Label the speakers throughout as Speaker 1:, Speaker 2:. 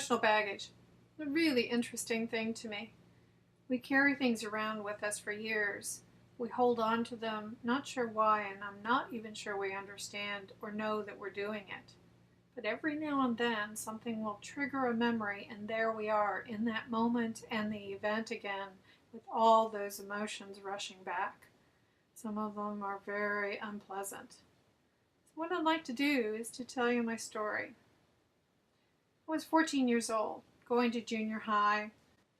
Speaker 1: Emotional baggage. A really interesting thing to me. We carry things around with us for years. We hold on to them, not sure why, and I'm not even sure we understand or know that we're doing it. But every now and then, something will trigger a memory, and there we are in that moment and the event again, with all those emotions rushing back. Some of them are very unpleasant. So what I'd like to do is to tell you my story. I was 14 years old, going to junior high,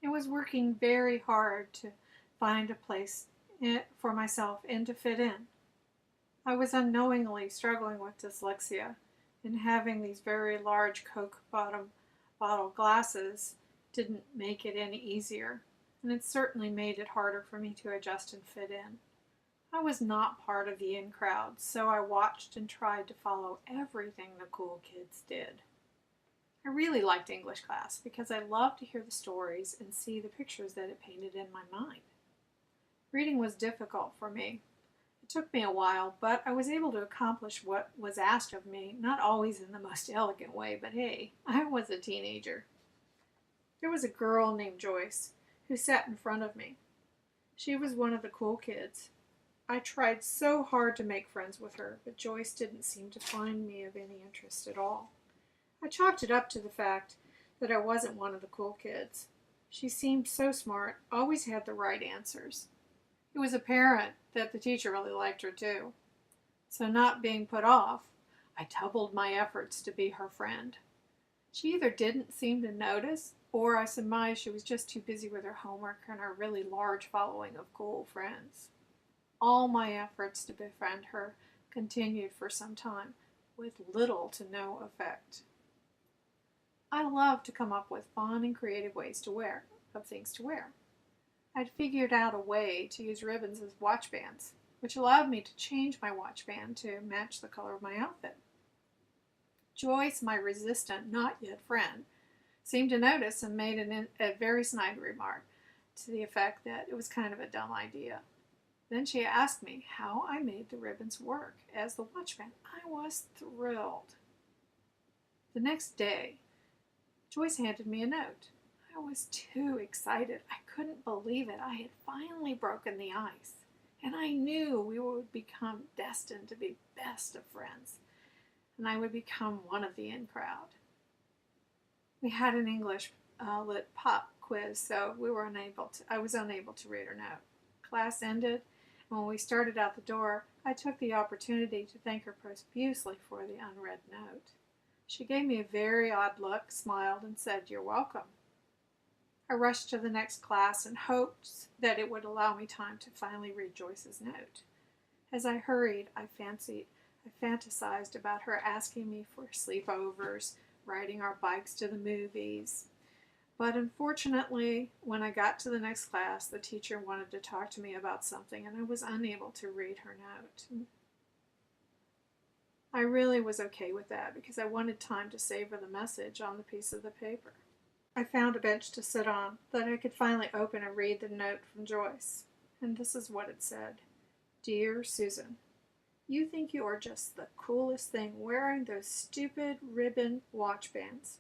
Speaker 1: and was working very hard to find a place for myself and to fit in. I was unknowingly struggling with dyslexia, and having these very large Coke bottle glasses didn't make it any easier, and it certainly made it harder for me to adjust and fit in. I was not part of the in crowd, so I watched and tried to follow everything the cool kids did. I really liked English class because I loved to hear the stories and see the pictures that it painted in my mind. Reading was difficult for me. It took me a while, but I was able to accomplish what was asked of me, not always in the most elegant way, but hey, I was a teenager. There was a girl named Joyce who sat in front of me. She was one of the cool kids. I tried so hard to make friends with her, but Joyce didn't seem to find me of any interest at all. I chalked it up to the fact that I wasn't one of the cool kids. She seemed so smart, always had the right answers. It was apparent that the teacher really liked her too. So not being put off, I doubled my efforts to be her friend. She either didn't seem to notice, or I surmised she was just too busy with her homework and her really large following of cool friends. All my efforts to befriend her continued for some time, with little to no effect. I loved to come up with fun and creative things to wear. I'd figured out a way to use ribbons as watch bands, which allowed me to change my watch band to match the color of my outfit. Joyce, my resistant, not yet friend, seemed to notice and made a very snide remark to the effect that it was kind of a dumb idea. Then she asked me how I made the ribbons work as the watch band. I was thrilled. The next day, Joyce handed me a note. I was too excited. I couldn't believe it. I had finally broken the ice, and I knew we would become destined to be best of friends, and I would become one of the in crowd. We had an English lit pop quiz, so I was unable to read her note. Class ended, and when we started out the door, I took the opportunity to thank her profusely for the unread note. She gave me a very odd look, smiled, and said, "You're welcome." I rushed to the next class and hoped that it would allow me time to finally read Joyce's note. As I hurried, I fantasized about her asking me for sleepovers, riding our bikes to the movies. But unfortunately, when I got to the next class, the teacher wanted to talk to me about something, and I was unable to read her note. I really was okay with that because I wanted time to savor the message on the piece of the paper. I found a bench to sit on that I could finally open and read the note from Joyce. And this is what it said. "Dear Susan, you think you are just the coolest thing wearing those stupid ribbon watch bands.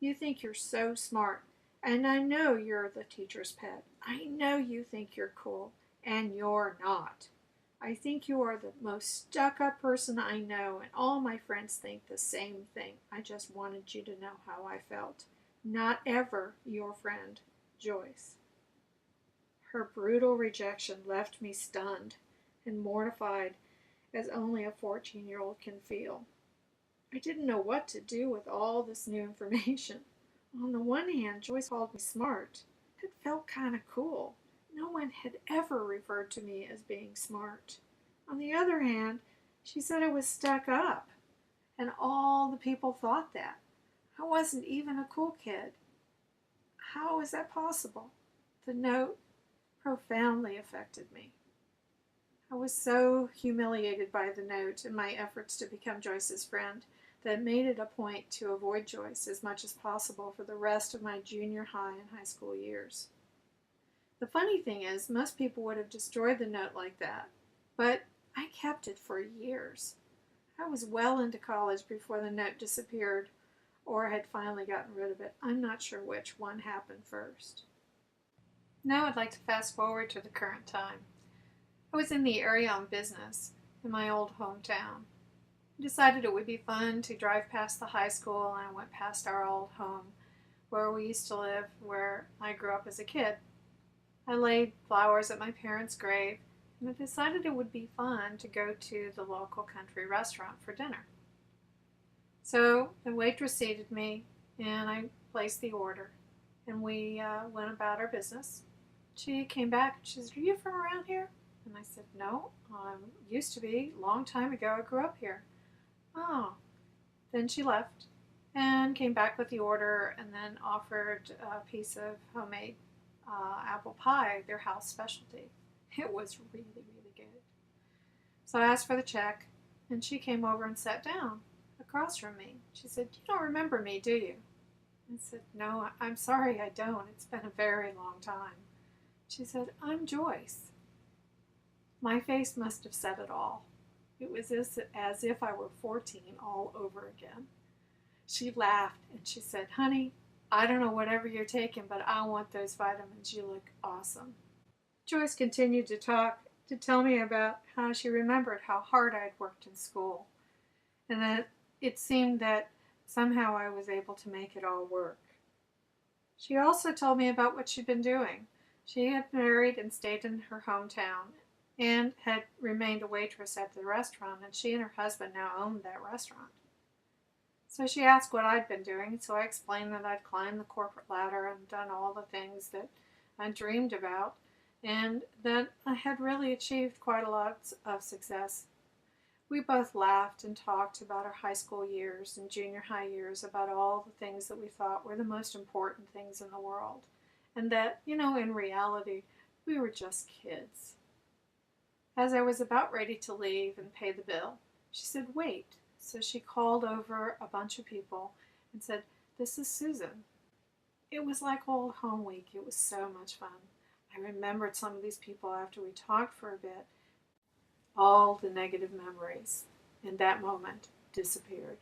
Speaker 1: You think you're so smart, and I know you're the teacher's pet. I know you think you're cool, and you're not. I think you are the most stuck-up person I know, and all my friends think the same thing. I just wanted you to know how I felt. Not ever your friend, Joyce." Her brutal rejection left me stunned and mortified as only a 14-year-old can feel. I didn't know what to do with all this new information. On the one hand, Joyce called me smart. It felt kind of cool. No one had ever referred to me as being smart. On the other hand, she said I was stuck up, and all the people thought that. I wasn't even a cool kid. How is that possible? The note profoundly affected me. I was so humiliated by the note and my efforts to become Joyce's friend that it made it a point to avoid Joyce as much as possible for the rest of my junior high and high school years. The funny thing is, most people would have destroyed the note like that, but I kept it for years. I was well into college before the note disappeared, or had finally gotten rid of it. I'm not sure which one happened first. Now I'd like to fast forward to the current time. I was in the area on business in my old hometown. I decided it would be fun to drive past the high school, and I went past our old home where we used to live, where I grew up as a kid. I laid flowers at my parents' grave, and I decided it would be fun to go to the local country restaurant for dinner. So the waitress seated me, and I placed the order, and we went about our business. She came back and she said, "Are you from around here?" And I said, "No, I used to be. Long time ago, I grew up here." "Oh." Then she left and came back with the order and then offered a piece of homemade apple pie, their house specialty. It was really, really good. So I asked for the check, and she came over and sat down across from me. She said, "You don't remember me, do you?" I said, "No, I'm sorry, I don't. It's been a very long time." She said, "I'm Joyce." My face must have said it all. It was as if I were 14 all over again. She laughed and she said, "Honey, I don't know whatever you're taking, but I want those vitamins. You look awesome." Joyce continued to talk, to tell me about how she remembered how hard I had worked in school, and that it seemed that somehow I was able to make it all work. She also told me about what she'd been doing. She had married and stayed in her hometown and had remained a waitress at the restaurant, and she and her husband now owned that restaurant. So she asked what I'd been doing, so I explained that I'd climbed the corporate ladder and done all the things that I dreamed about, and that I had really achieved quite a lot of success. We both laughed and talked about our high school years and junior high years, about all the things that we thought were the most important things in the world, and that, in reality, we were just kids. As I was about ready to leave and pay the bill, she said, "Wait." So she called over a bunch of people and said, "This is Susan." It was like old home week. It was so much fun. I remembered some of these people after we talked for a bit. All the negative memories in that moment disappeared.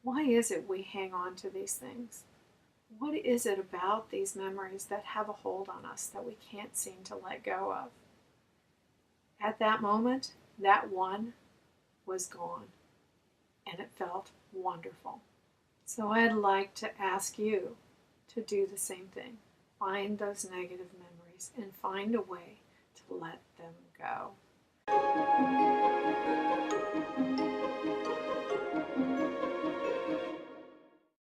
Speaker 1: Why is it we hang on to these things? What is it about these memories that have a hold on us that we can't seem to let go of? At that moment, that one was gone, and it felt wonderful. So I'd like to ask you to do the same thing. Find those negative memories and find a way to let them go.